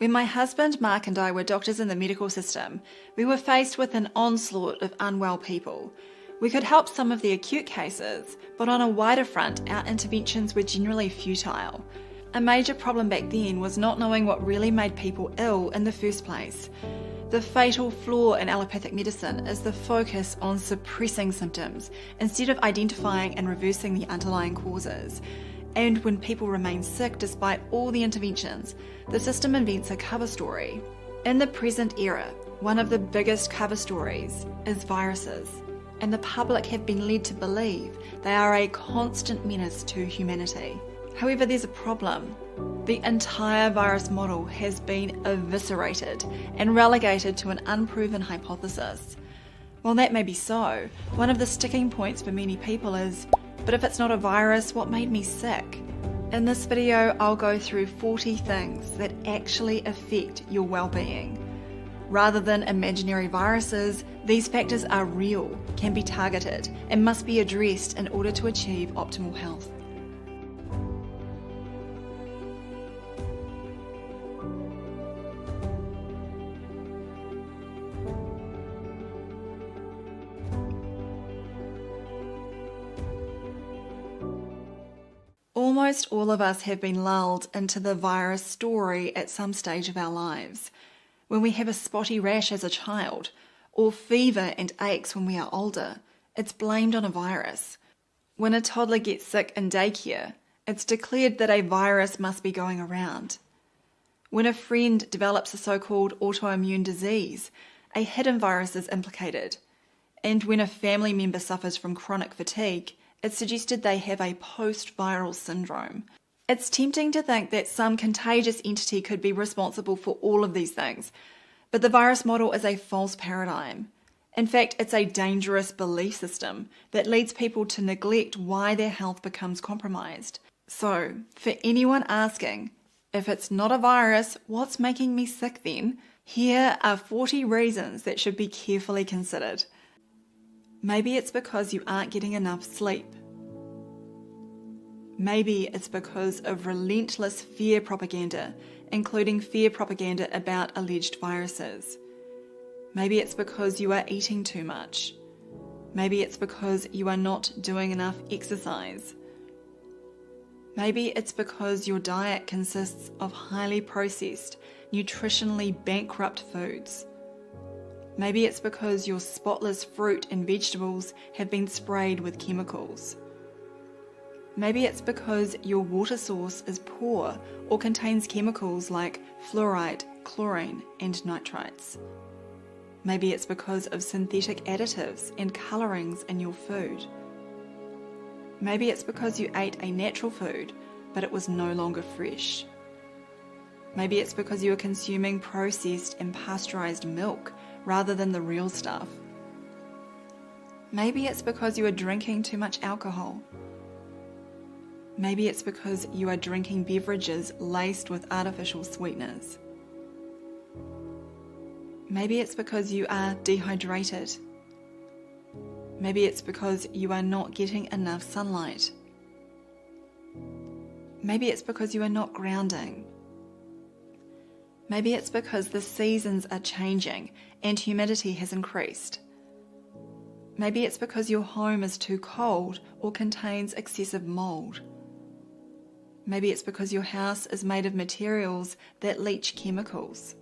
When my husband Mark and I were doctors in the medical system, we were faced with an onslaught of unwell people. We could help some of the acute cases, but on a wider front, our interventions were generally futile. A major problem back then was not knowing what really made people ill in the first place. The fatal flaw in allopathic medicine is the focus on suppressing symptoms instead of identifying and reversing the underlying causes. And when people remain sick despite all the interventions, the system invents a cover story. In the present era, one of the biggest cover stories is viruses, and the public have been led to believe they are a constant menace to humanity. However, there's a problem. The entire virus model has been eviscerated and relegated to an unproven hypothesis. While that may be so, one of the sticking points for many people is, but if it's not a virus, what made me sick? In this video, I'll go through 40 things that actually affect your well-being. Rather than imaginary viruses, these factors are real, can be targeted, and must be addressed in order to achieve optimal health. Almost all of us have been lulled into the virus story at some stage of our lives. When we have a spotty rash as a child, or fever and aches when we are older, it's blamed on a virus. When a toddler gets sick in daycare, it's declared that a virus must be going around. When a friend develops a so-called autoimmune disease, a hidden virus is implicated. And when a family member suffers from chronic fatigue, it's suggested they have a post-viral syndrome. It's tempting to think that some contagious entity could be responsible for all of these things, but the virus model is a false paradigm. In fact, it's a dangerous belief system that leads people to neglect why their health becomes compromised. So, for anyone asking, if it's not a virus, what's making me sick then? Here are 40 reasons that should be carefully considered. Maybe it's because you aren't getting enough sleep. Maybe it's because of relentless fear propaganda, including fear propaganda about alleged viruses. Maybe it's because you are eating too much. Maybe it's because you are not doing enough exercise. Maybe it's because your diet consists of highly processed, nutritionally bankrupt foods. Maybe it's because your spotless fruit and vegetables have been sprayed with chemicals. Maybe it's because your water source is poor or contains chemicals like fluoride, chlorine, and nitrites. Maybe it's because of synthetic additives and colourings in your food. Maybe it's because you ate a natural food, but it was no longer fresh. Maybe it's because you are consuming processed and pasteurized milk rather than the real stuff. Maybe it's because you are drinking too much alcohol. Maybe it's because you are drinking beverages laced with artificial sweeteners. Maybe it's because you are dehydrated. Maybe it's because you are not getting enough sunlight. Maybe it's because you are not grounding. Maybe it's because the seasons are changing and humidity has increased. Maybe it's because your home is too cold or contains excessive mold. Maybe it's because your house is made of materials that leach chemicals.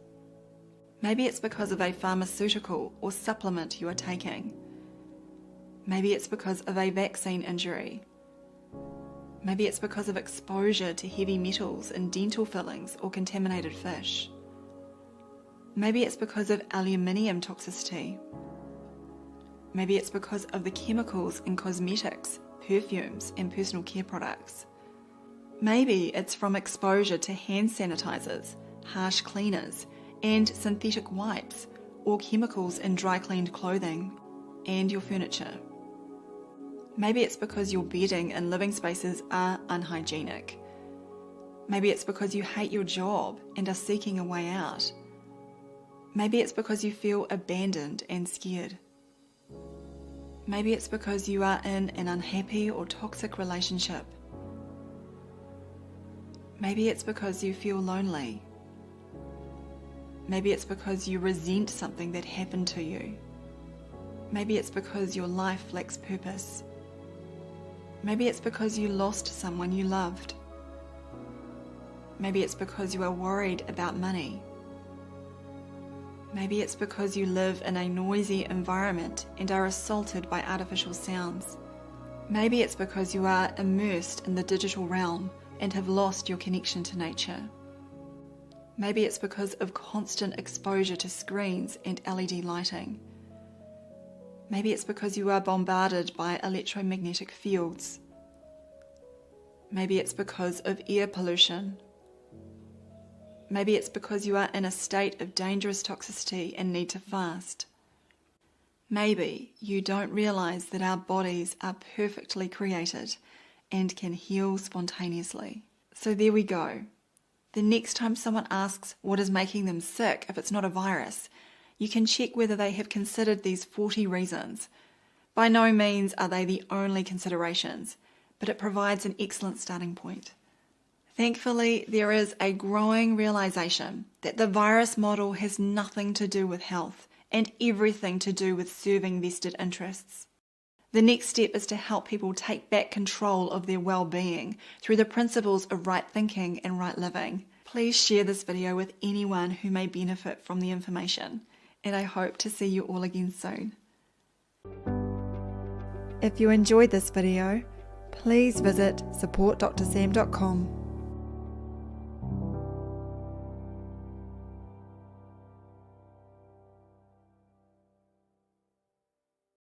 Maybe it's because of a pharmaceutical or supplement you are taking. Maybe it's because of a vaccine injury. Maybe it's because of exposure to heavy metals in dental fillings or contaminated fish. Maybe it's because of aluminium toxicity. Maybe it's because of the chemicals in cosmetics, perfumes, and personal care products. Maybe it's from exposure to hand sanitizers, harsh cleaners, and synthetic wipes, or chemicals in dry cleaned clothing and your furniture. Maybe it's because your bedding and living spaces are unhygienic. Maybe it's because you hate your job and are seeking a way out. Maybe it's because you feel abandoned and scared. Maybe it's because you are in an unhappy or toxic relationship. Maybe it's because you feel lonely. Maybe it's because you resent something that happened to you. Maybe it's because your life lacks purpose. Maybe it's because you lost someone you loved. Maybe it's because you are worried about money. Maybe it's because you live in a noisy environment and are assaulted by artificial sounds. Maybe it's because you are immersed in the digital realm and have lost your connection to nature. Maybe it's because of constant exposure to screens and LED lighting. Maybe it's because you are bombarded by electromagnetic fields. Maybe it's because of air pollution. Maybe it's because you are in a state of dangerous toxicity and need to fast. Maybe you don't realize that our bodies are perfectly created and can heal spontaneously. So there we go. The next time someone asks what is making them sick, if it's not a virus, you can check whether they have considered these 40 reasons. By no means are they the only considerations, but it provides an excellent starting point. Thankfully, there is a growing realization that the virus model has nothing to do with health and everything to do with serving vested interests. The next step is to help people take back control of their well-being through the principles of right thinking and right living. Please share this video with anyone who may benefit from the information, and I hope to see you all again soon. If you enjoyed this video, please visit supportdrsam.com